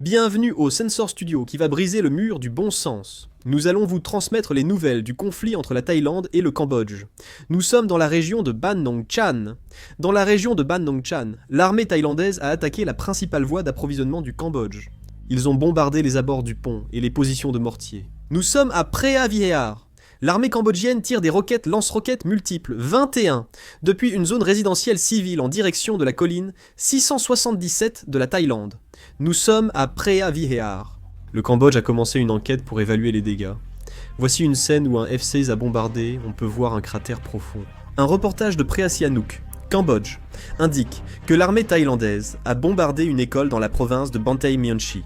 Bienvenue au Sensor Studio qui va briser le mur du bon sens. Nous allons vous transmettre les nouvelles du conflit entre la Thaïlande et le Cambodge. Nous sommes dans la région de Ban Nong Chan. Dans la région de Ban Nong Chan, l'armée thaïlandaise a attaqué la principale voie d'approvisionnement du Cambodge. Ils ont bombardé les abords du pont et les positions de mortiers. Nous sommes à Preah Vihear. L'armée cambodgienne tire des roquettes lance-roquettes multiples, 21, depuis une zone résidentielle civile en direction de la colline 677 de la Thaïlande. Nous sommes à Preah Vihear. Le Cambodge a commencé une enquête pour évaluer les dégâts. Voici une scène où un F-16 a bombardé, on peut voir un cratère profond. Un reportage de Preah Sihanouk, Cambodge, indique que l'armée thaïlandaise a bombardé une école dans la province de Banteay Meanchey.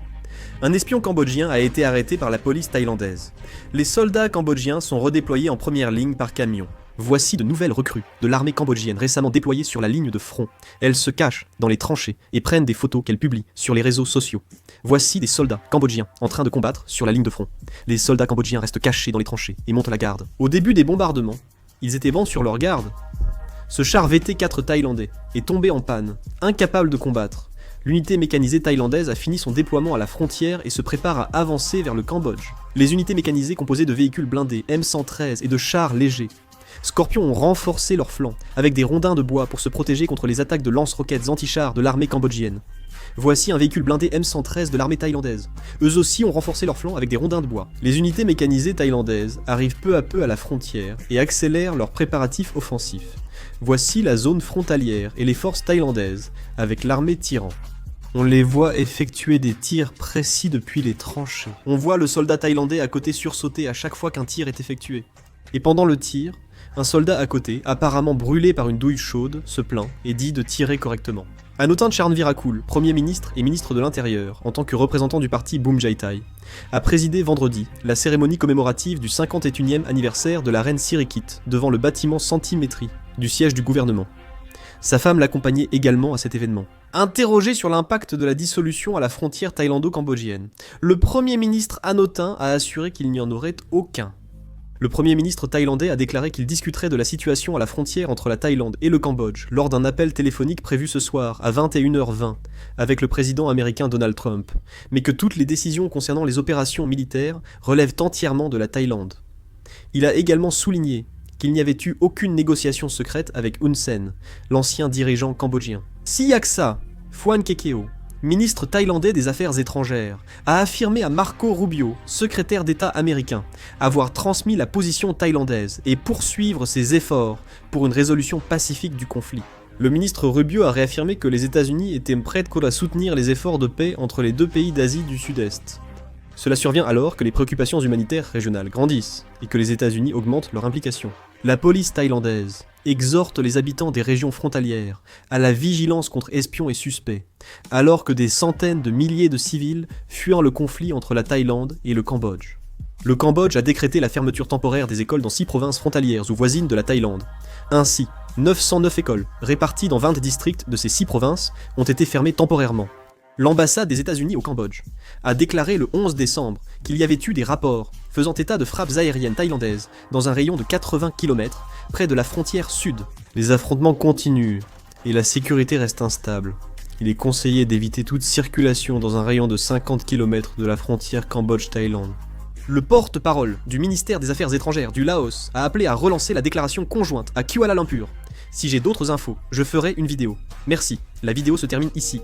Un espion cambodgien a été arrêté par la police thaïlandaise. Les soldats cambodgiens sont redéployés en première ligne par camion. Voici de nouvelles recrues de l'armée cambodgienne récemment déployées sur la ligne de front. Elles se cachent dans les tranchées et prennent des photos qu'elles publient sur les réseaux sociaux. Voici des soldats cambodgiens en train de combattre sur la ligne de front. Les soldats cambodgiens restent cachés dans les tranchées et montent la garde. Au début des bombardements, ils étaient bons sur leur garde. Ce char VT-4 thaïlandais est tombé en panne, incapable de combattre. L'unité mécanisée thaïlandaise a fini son déploiement à la frontière et se prépare à avancer vers le Cambodge. Les unités mécanisées composées de véhicules blindés M113 et de chars légers. Scorpions ont renforcé leurs flancs avec des rondins de bois pour se protéger contre les attaques de lance-roquettes anti-chars de l'armée cambodgienne. Voici un véhicule blindé M113 de l'armée thaïlandaise. Eux aussi ont renforcé leurs flancs avec des rondins de bois. Les unités mécanisées thaïlandaises arrivent peu à peu à la frontière et accélèrent leurs préparatifs offensifs. Voici la zone frontalière et les forces thaïlandaises avec l'armée tirant. On les voit effectuer des tirs précis depuis les tranchées. On voit le soldat thaïlandais à côté sursauter à chaque fois qu'un tir est effectué. Et pendant le tir, un soldat à côté, apparemment brûlé par une douille chaude, se plaint et dit de tirer correctement. Anutin Charnvirakul, Premier ministre et ministre de l'Intérieur, en tant que représentant du parti Boom Jai Thai, a présidé vendredi la cérémonie commémorative du 51e anniversaire de la reine Sirikit devant le bâtiment Centimétrie du siège du gouvernement. Sa femme l'accompagnait également à cet événement. Interrogé sur l'impact de la dissolution à la frontière thaïlando-cambodgienne, le Premier ministre Anutin a assuré qu'il n'y en aurait aucun. Le Premier ministre thaïlandais a déclaré qu'il discuterait de la situation à la frontière entre la Thaïlande et le Cambodge lors d'un appel téléphonique prévu ce soir à 21h20 avec le président américain Donald Trump, mais que toutes les décisions concernant les opérations militaires relèvent entièrement de la Thaïlande. Il a également souligné qu'il n'y avait eu aucune négociation secrète avec Hun Sen, l'ancien dirigeant cambodgien. Siaksa Phuan-Kekeo, ministre thaïlandais des Affaires étrangères, a affirmé à Marco Rubio, secrétaire d'État américain, avoir transmis la position thaïlandaise et poursuivre ses efforts pour une résolution pacifique du conflit. Le ministre Rubio a réaffirmé que les États-Unis étaient prêts à soutenir les efforts de paix entre les deux pays d'Asie du Sud-Est. Cela survient alors que les préoccupations humanitaires régionales grandissent et que les États-Unis augmentent leur implication. La police thaïlandaise exhorte les habitants des régions frontalières à la vigilance contre espions et suspects, alors que des centaines de milliers de civils fuient le conflit entre la Thaïlande et le Cambodge. Le Cambodge a décrété la fermeture temporaire des écoles dans 6 provinces frontalières ou voisines de la Thaïlande. Ainsi, 909 écoles, réparties dans 20 districts de ces 6 provinces, ont été fermées temporairement. L'ambassade des États-Unis au Cambodge a déclaré le 11 décembre qu'il y avait eu des rapports faisant état de frappes aériennes thaïlandaises dans un rayon de 80 km près de la frontière sud. Les affrontements continuent et la sécurité reste instable. Il est conseillé d'éviter toute circulation dans un rayon de 50 km de la frontière Cambodge-Thaïlande. Le porte-parole du ministère des Affaires étrangères du Laos a appelé à relancer la déclaration conjointe à Kuala Lumpur. Si j'ai d'autres infos, je ferai une vidéo. Merci, la vidéo se termine ici.